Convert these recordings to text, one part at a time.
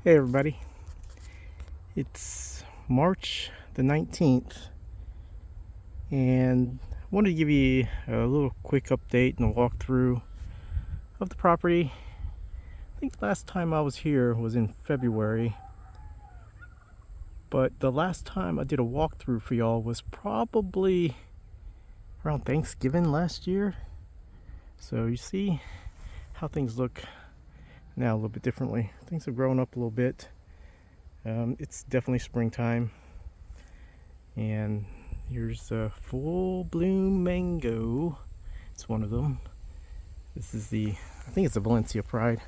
Hey everybody, it's March the 19th and I wanted to give you a little quick update and a walkthrough of the property. I think last time I was here was in February, but the last time I did a walkthrough for y'all was probably around Thanksgiving last year. So you see how things look now a little bit differently. Things have grown up a little bit. It's definitely springtime. And here's a full bloom mango. It's one of them. This is I think it's a Valencia Pride.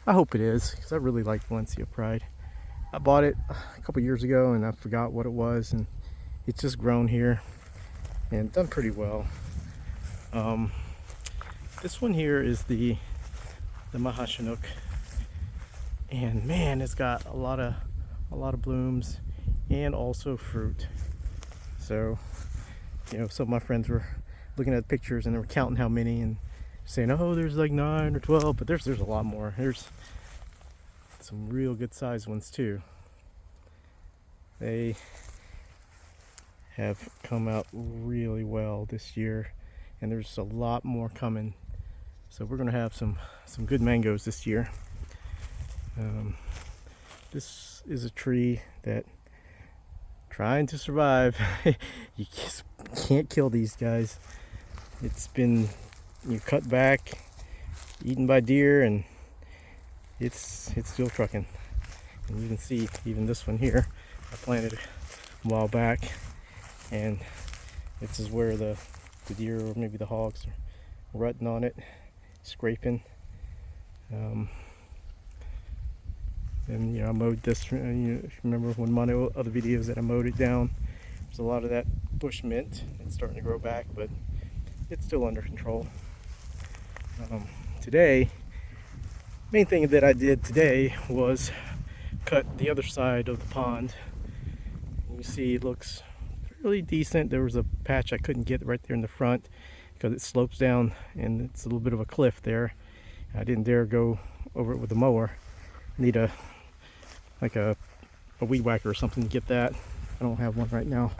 I hope it is, because I really like Valencia Pride. I bought it a couple years ago and I forgot what it was, and it's just grown here and done pretty well. Um, this one here is the Mahashinook, and man, it's got a lot of blooms and also fruit. So, some of my friends were looking at pictures and they were counting how many and saying, "Oh, there's like 9 or 12," but there's a lot more. There's some real good sized ones too. They have come out really well this year, and there's a lot more coming. So we're gonna have some good mangoes this year. This is a tree that trying to survive. You just can't kill these guys. It's been cut back, eaten by deer, and it's still trucking. And you can see even this one here I planted a while back, and this is where the deer or maybe the hogs are rutting on it, scraping. And I mowed this. If you remember one of my other videos that I mowed it down, there's a lot of that bush mint. It's starting to grow back, but it's still under control. Today, main thing that I did today was cut the other side of the pond. You see it looks really decent. There was a patch I couldn't get right there in the front because it slopes down and it's a little bit of a cliff there. I didn't dare go over it with the mower. I need a weed whacker or something to get that. I don't have one right now.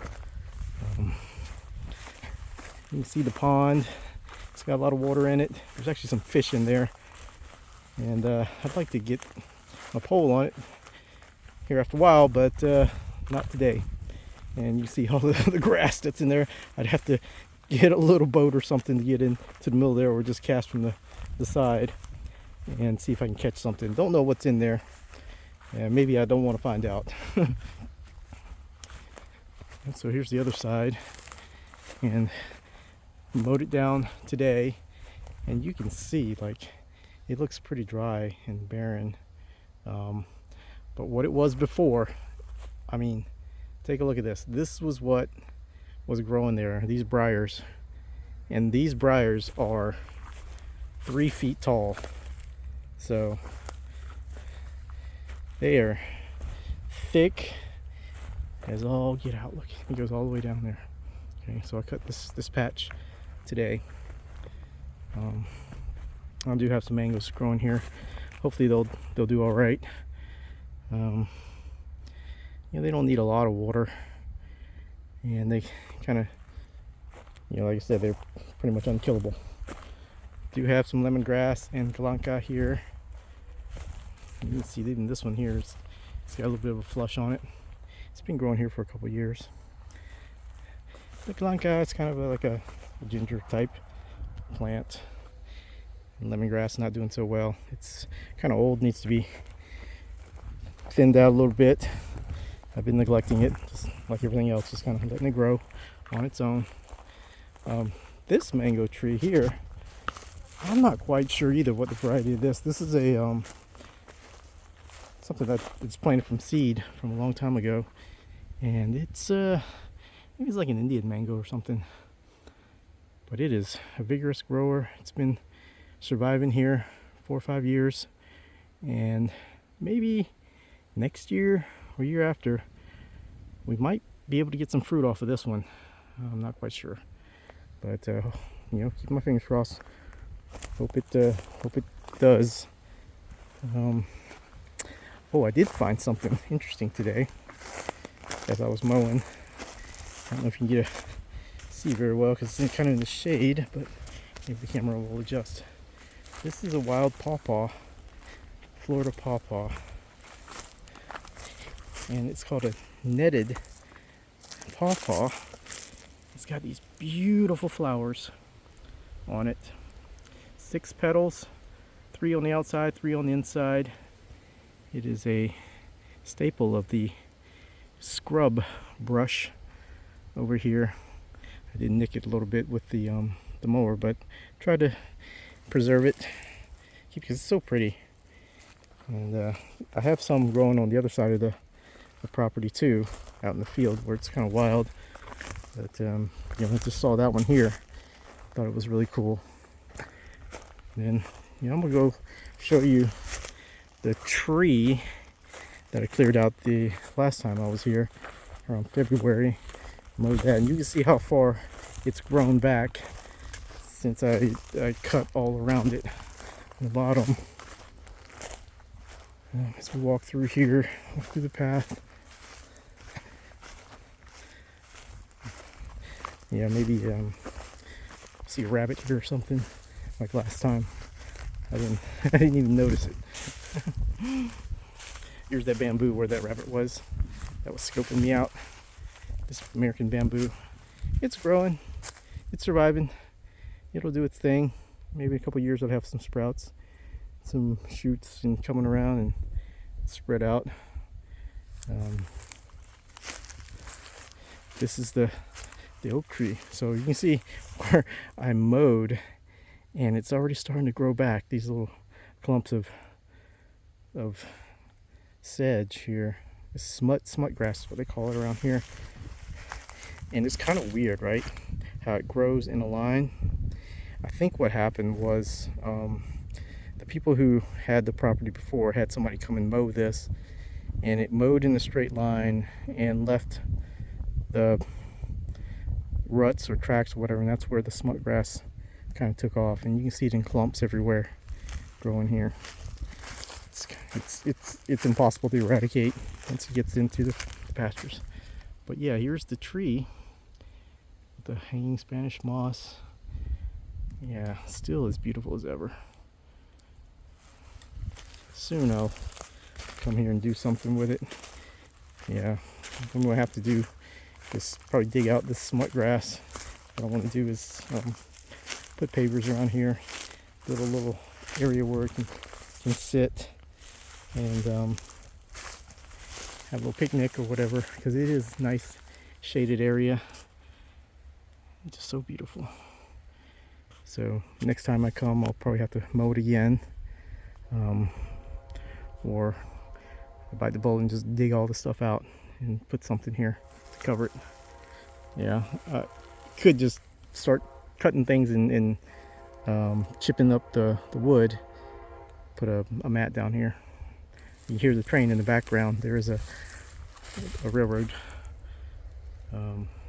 You can see the pond. It's got a lot of water in it. There's actually some fish in there, and I'd like to get a pole on it here after a while, but not today. And you see all the grass that's in there. I'd have to get a little boat or something to get into the middle there, or just cast from the side and see if I can catch something. Don't know what's in there. Maybe I don't want to find out. And so here's the other side, and mowed it down today, and you can see like it looks pretty dry and barren. But what it was before, I mean, take a look at this. This was what was growing there, these briars. And these briars are 3 feet tall. So they are thick as all get out. Look, it goes all the way down there. Okay, so I cut this patch today. I do have some mangoes growing here. Hopefully they'll do all right. They don't need a lot of water, and they kind of, like I said, they're pretty much unkillable. Do have some lemongrass and kalanka here. You can see even this one here it's got a little bit of a flush on it. It's been growing here for a couple years. The kalanka is kind of like a ginger type plant. And lemongrass not doing so well. It's kind of old, needs to be thinned out a little bit. I've been neglecting it, just like everything else, just kind of letting it grow on its own. This mango tree here, I'm not quite sure either what the variety of this. This is a something that it's planted from seed from a long time ago, and it's maybe it's like an Indian mango or something. But it is a vigorous grower. It's been surviving here 4 or 5 years, and maybe next year or year after we might be able to get some fruit off of this one. I'm not quite sure, but keep my fingers crossed. Hope it does. Oh, I did find something interesting today as I was mowing. I don't know if you can see very well because it's kind of in the shade, but maybe the camera will adjust. This is a wild pawpaw, Florida pawpaw, and it's called a netted pawpaw. It's got these beautiful flowers on it. 6 petals, 3 on the outside, 3 on the inside. It is a staple of the scrub brush over here. I did nick it a little bit with the mower, but tried to preserve it because it's so pretty. And I have some growing on the other side of the property too, out in the field where it's kind of wild. But you know, I just saw that one here. Thought it was really cool. And you know, I'm gonna go show you the tree that I cleared out the last time I was here around February. Mowed that, and you can see how far it's grown back since I cut all around it on the bottom. As we walk through here, walk through the path. Yeah, maybe see a rabbit here or something like last time. I didn't even notice it. Here's that bamboo where that rabbit was. That was scoping me out. This American bamboo. It's growing. It's surviving. It'll do its thing. Maybe in a couple years I'll have some sprouts, some shoots, and coming around and spread out. This is the oak tree. So you can see where I mowed, and it's already starting to grow back. These little clumps of sedge here. Smut grass is what they call it around here. And it's kind of weird, right? How it grows in a line. I think what happened was the people who had the property before had somebody come and mow this, and it mowed in a straight line and left the ruts or tracks or whatever, and that's where the smut grass kind of took off. And you can see it in clumps everywhere growing here. It's impossible to eradicate once it gets into the pastures. But yeah, here's the tree, the hanging Spanish moss. Yeah, still as beautiful as ever. Soon I'll come here and do something with it. Yeah, what I'm going to have to do is probably dig out this smut grass. What I want to do is put pavers around here, build a little area where it can sit and have a little picnic or whatever, because it is a nice shaded area. It's just so beautiful. So next time I come, I'll probably have to mow it again, or bite the bullet and just dig all the stuff out and put something here to cover it. Yeah, could just start cutting things and chipping up the wood, put a mat down here. You hear the train in the background. There is a railroad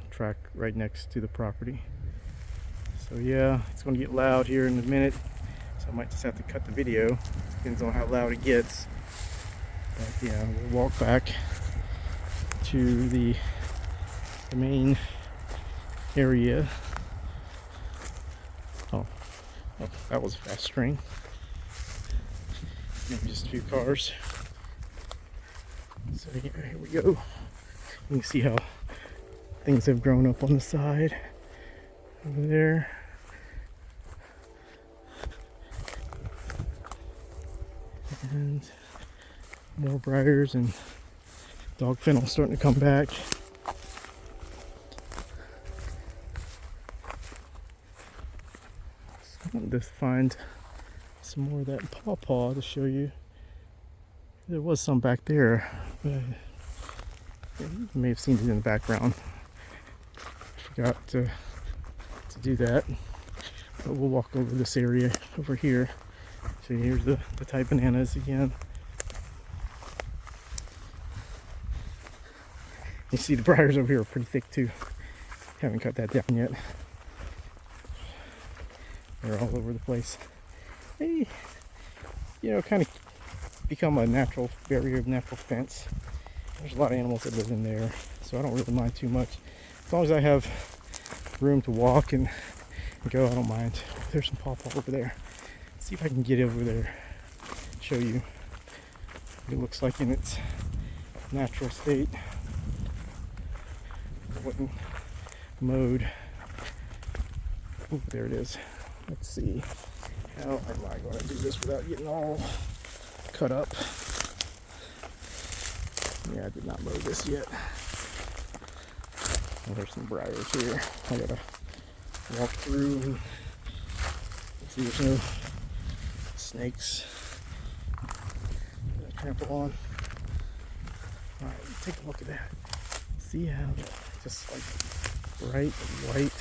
track right next to the property. So yeah, it's going to get loud here in a minute, so I might just have to cut the video. Depends on how loud it gets. But yeah, we'll walk back to the main area. Oh, that was a fast train. Maybe just a few cars. So here we go. You can see how things have grown up on the side over there. And more briars and dog fennel starting to come back. So I wanted to find some more of that pawpaw to show you. There was some back there, but you may have seen it in the background. Forgot to do that, but we'll walk over this area over here. So here's the Thai bananas again. You see the briars over here are pretty thick too. Haven't cut that down yet. They're all over the place. Hey, you know, kind of become a natural barrier, natural fence. There's a lot of animals that live in there, so I don't really mind too much. As long as I have room to walk and go, I don't mind. There's some pawpaw over there. Let's see if I can get over there, show you what it looks like in its natural state. Wooden mode. Ooh, there it is. Let's see. How am I going to do this without getting all cut up? Yeah, I did not mow this yet. Oh, there's some briars here. I gotta walk through and see there's no snakes that I trample on. Alright, take a look at that. See how just like bright white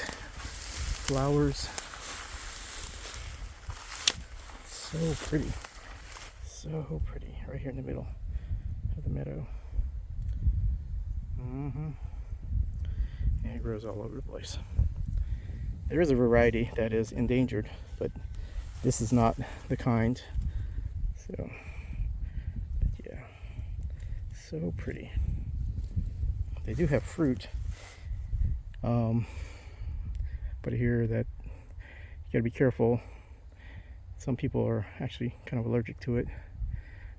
flowers. So pretty. So pretty. Right here in the middle of the meadow. And it grows all over the place. There is a variety that is endangered, but this is not the kind. So, but yeah, so pretty. They do have fruit, but here that you gotta be careful. Some people are actually kind of allergic to it.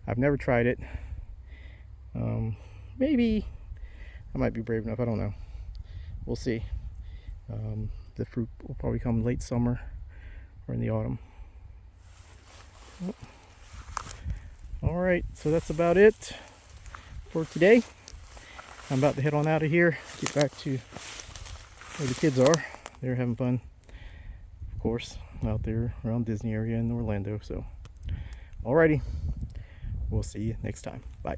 I've never tried it. Maybe I might be brave enough. I don't know. We'll see. The fruit will probably come late summer or in the autumn. All right, so that's about it for today. I'm about to head on out of here, get back to where the kids are. They're having fun, of course, out there around Disney area in Orlando. So, alrighty, we'll see you next time. Bye.